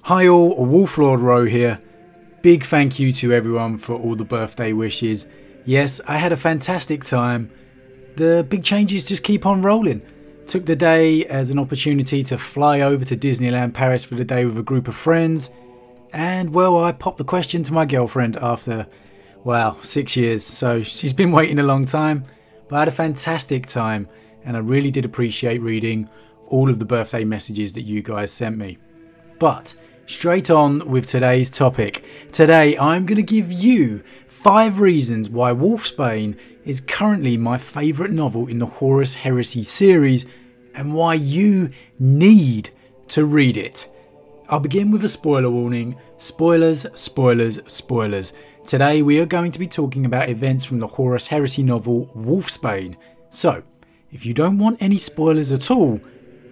Hi all, Wolf Lord Rho here. Big thank you to everyone for all the birthday wishes. Yes, I had a fantastic time. The big changes just keep on rolling. Took the day as an opportunity to fly over to Disneyland Paris for the day with a group of friends. And well, I popped the question to my girlfriend after, 6 years. So she's been waiting a long time. But I had a fantastic time and I really did appreciate reading all of the birthday messages that you guys sent me. But straight on with today's topic. Today I'm going to give you 5 reasons why Wolfsbane is currently my favourite novel in the Horus Heresy series and why you need to read it. I'll begin with a spoiler warning. Spoilers, spoilers, spoilers. Today we are going to be talking about events from the Horus Heresy novel Wolfsbane. So, if you don't want any spoilers at all,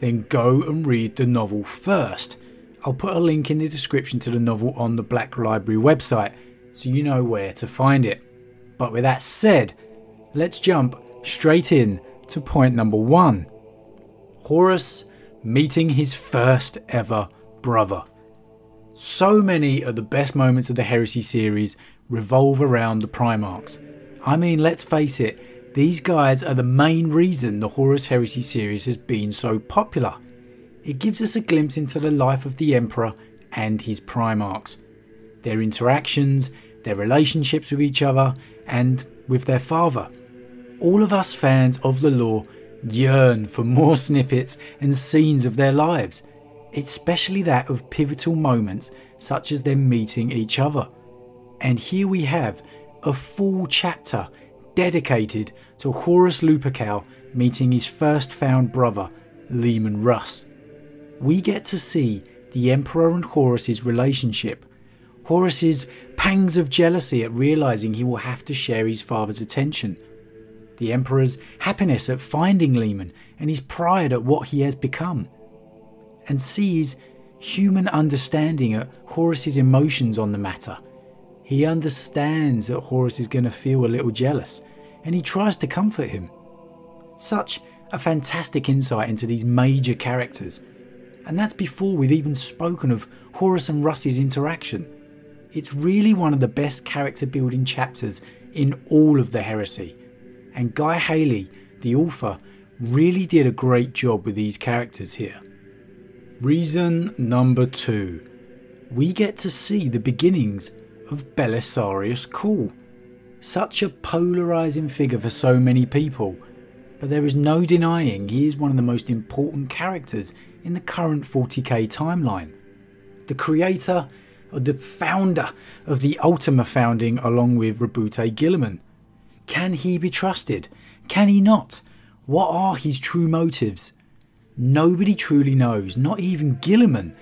then go and read the novel first. I'll put a link in the description to the novel on the Black Library website so you know where to find it. But with that said, let's jump straight in to point number 1. Horus meeting his first ever brother. So many of the best moments of the Heresy series revolve around the Primarchs. I mean, let's face it, these guys are the main reason the Horus Heresy series has been so popular. It gives us a glimpse into the life of the Emperor and his Primarchs, their interactions, their relationships with each other and with their father. All of us fans of the lore yearn for more snippets and scenes of their lives, especially that of pivotal moments such as them meeting each other. And here we have a full chapter dedicated to Horus Lupercal meeting his first found brother, Leman Russ. We get to see the Emperor and Horus's relationship, Horus's pangs of jealousy at realising he will have to share his father's attention, the Emperor's happiness at finding Leman and his pride at what he has become, and see his human understanding at Horus's emotions on the matter. He understands that Horus is going to feel a little jealous and he tries to comfort him. Such a fantastic insight into these major characters. And that's before we've even spoken of Horus and Russ's interaction. It's really one of the best character building chapters in all of the Heresy. And Guy Haley, the author, really did a great job with these characters here. Reason number 2. We get to see the beginnings of Belisarius Cawl. Such a polarising figure for so many people. But there is no denying he is one of the most important characters in the current 40k timeline. The creator, or the founder of the Ultima founding along with Rabute Guilliman. Can he be trusted? Can he not? What are his true motives? Nobody truly knows, not even Guilliman.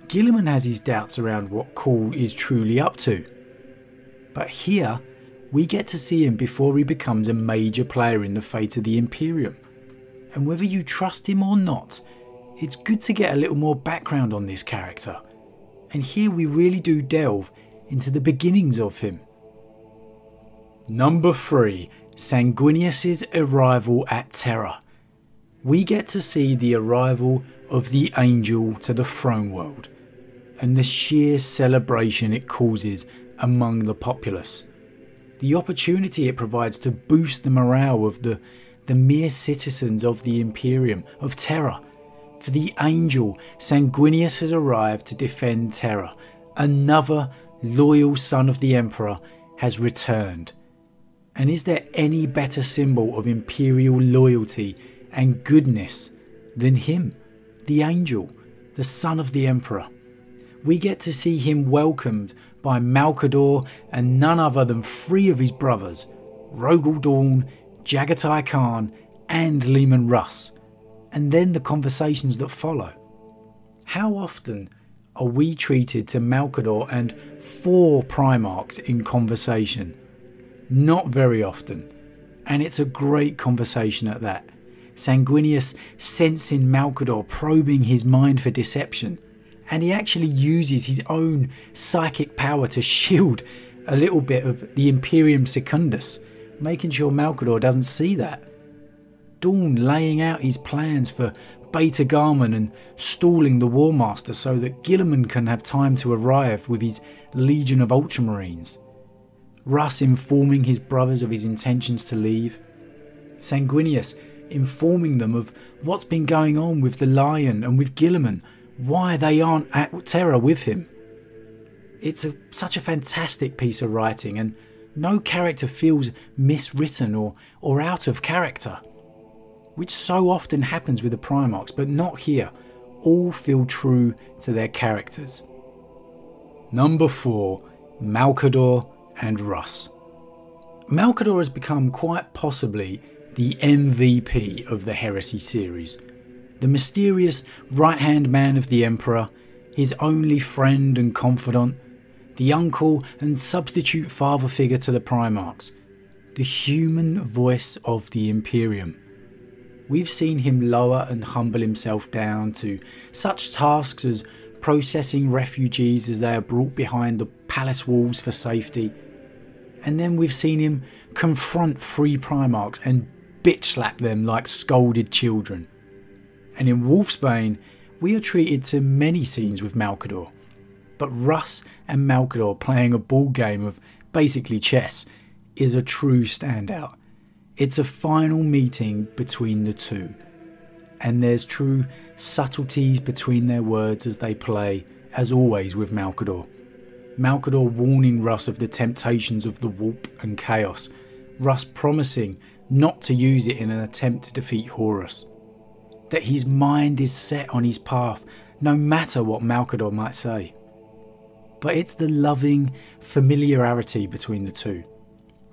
Guilliman has his doubts around what Cawl is truly up to. But here, we get to see him before he becomes a major player in the fate of the Imperium. And whether you trust him or not, it's good to get a little more background on this character. And here we really do delve into the beginnings of him. Number 3. Sanguinius's arrival at Terra. We get to see the arrival of the Angel to the throne world, and the sheer celebration it causes among the populace. The opportunity it provides to boost the morale of the mere citizens of the Imperium, of Terra. For the Angel, Sanguinius has arrived to defend Terra. Another loyal son of the Emperor has returned. And is there any better symbol of Imperial loyalty and goodness than him, the Angel, the son of the Emperor? We get to see him welcomed by Malka Door and none other than 3 of his brothers, Rogel Dawn, Jagatai Khan and Leman Russ, and then the conversations that follow. How often are we treated to Malka Door and 4 Primarchs in conversation? Not very often, and it's a great conversation at that. Sanguinius sensing Malka Door probing his mind for deception, and he actually uses his own psychic power to shield a little bit of the Imperium Secundus, making sure Malka Door doesn't see that. Dawn laying out his plans for Beta Garman and stalling the War Master so that Guilliman can have time to arrive with his legion of Ultramarines. Russ informing his brothers of his intentions to leave. Sanguinius informing them of what's been going on with the Lion and with Guilliman, why they aren't at Terra with him. It's such a fantastic piece of writing, and no character feels miswritten or out of character, which so often happens with the Primarchs, but not here. All feel true to their characters. Number 4, Malka Door and Russ. Malka Door has become quite possibly the MVP of the Heresy series. The mysterious right-hand man of the Emperor, his only friend and confidant, the uncle and substitute father figure to the Primarchs, the human voice of the Imperium. We've seen him lower and humble himself down to such tasks as processing refugees as they are brought behind the palace walls for safety. And then we've seen him confront free Primarchs and bitch slap them like scolded children. And in Wolfsbane, we are treated to many scenes with Malka Door. But Russ and Malka Door playing a ball game of basically chess is a true standout. It's a final meeting between the two, and there's true subtleties between their words as they play, as always with Malka Door. Malka Door warning Russ of the temptations of the warp and chaos, Russ promising not to use it in an attempt to defeat Horus, that his mind is set on his path no matter what Malka Door might say. But it's the loving familiarity between the two.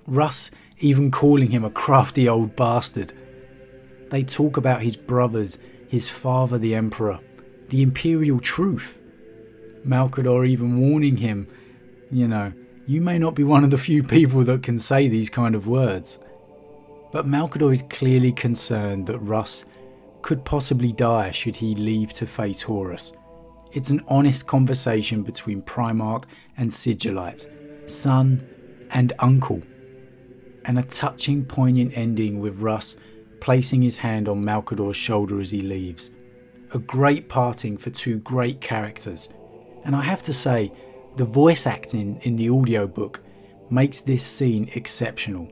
Russ even calling him a crafty old bastard. They talk about his brothers, his father the Emperor, the Imperial truth. Malka Door even warning him, you may not be one of the few people that can say these kind of words. But Malka Door is clearly concerned that Russ could possibly die should he leave to face Horus. It's an honest conversation between Primarch and Sigillite, son and uncle, and a touching, poignant ending with Russ placing his hand on Malka Door's shoulder as he leaves. A great parting for two great characters, and I have to say, the voice acting in the audiobook makes this scene exceptional.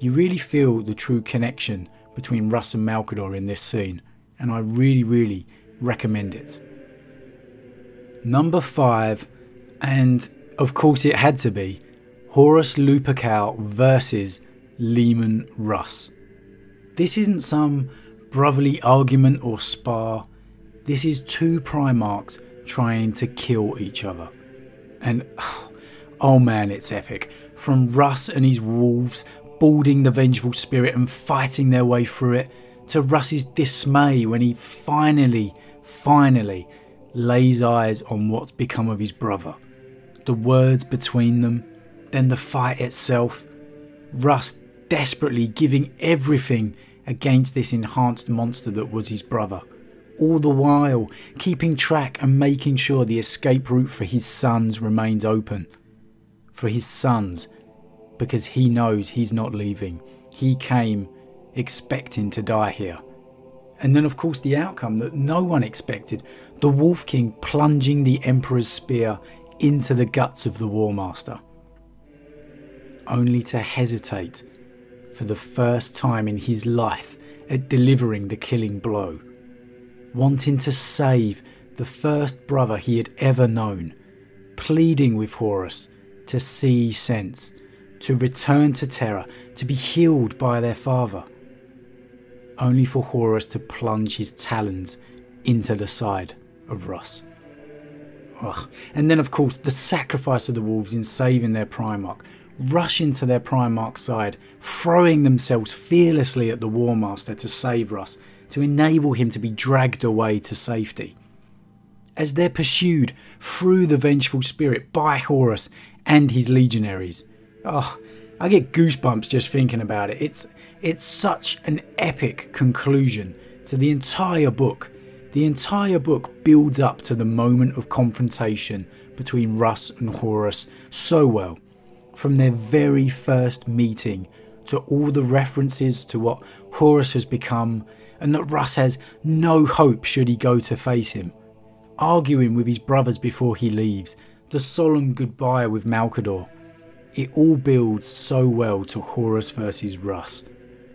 You really feel the true connection between Russ and Malka Door in this scene, and I really recommend it. Number 5, and of course it had to be, Horus Lupercal versus Leman Russ. This isn't some brotherly argument or spar. This is two Primarchs trying to kill each other. And oh man, it's epic. From Russ and his wolves boarding the vengeful spirit and fighting their way through it, to Russ's dismay when he finally lays eyes on what's become of his brother. The words between them, then the fight itself. Russ desperately giving everything against this enhanced monster that was his brother, all the while keeping track and making sure the escape route for his sons remains open. For his sons, because he knows he's not leaving. He came expecting to die here. And then of course the outcome that no one expected, the Wolf King plunging the Emperor's spear into the guts of the War Master, only to hesitate for the first time in his life at delivering the killing blow, wanting to save the first brother he had ever known, pleading with Horus to see sense, to return to Terra, to be healed by their father, only for Horus to plunge his talons into the side of Russ. Ugh. And then of course the sacrifice of the wolves in saving their Primarch, rushing to their Primarch's side, throwing themselves fearlessly at the War Master to save Russ, to enable him to be dragged away to safety. As they're pursued through the vengeful spirit by Horus and his legionaries. Oh, I get goosebumps just thinking about it. It's such an epic conclusion to the entire book. The entire book builds up to the moment of confrontation between Russ and Horus so well. From their very first meeting to all the references to what Horus has become and that Russ has no hope should he go to face him. Arguing with his brothers before he leaves, the solemn goodbye with Malka Door. It all builds so well to Horus versus Russ,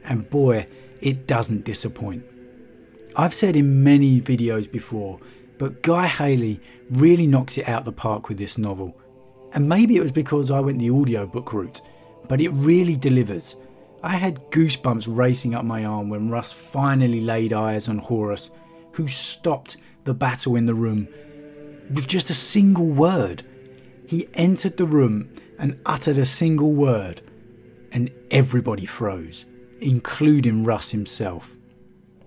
and boy, it doesn't disappoint. I've said in many videos before, but Guy Haley really knocks it out the park with this novel. And maybe it was because I went the audiobook route, but it really delivers. I had goosebumps racing up my arm when Russ finally laid eyes on Horace, who stopped the battle in the room with just a single word. He entered the room and uttered a single word, and everybody froze, including Russ himself.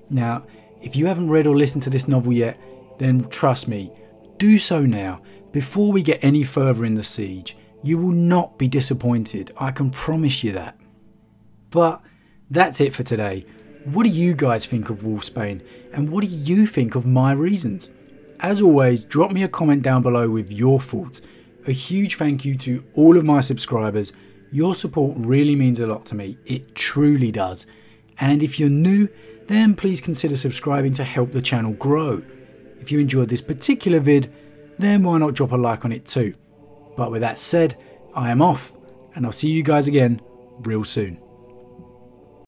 Now, if you haven't read or listened to this novel yet, then trust me, do so now, before we get any further in the siege. You will not be disappointed, I can promise you that. But that's it for today. What do you guys think of Wolfsbane, and what do you think of my reasons? As always, drop me a comment down below with your thoughts. A huge thank you to all of my subscribers. Your support really means a lot to me, it truly does. And if you're new, then please consider subscribing to help the channel grow. If you enjoyed this particular vid, then why not drop a like on it too. But with that said, I am off, and I'll see you guys again real soon.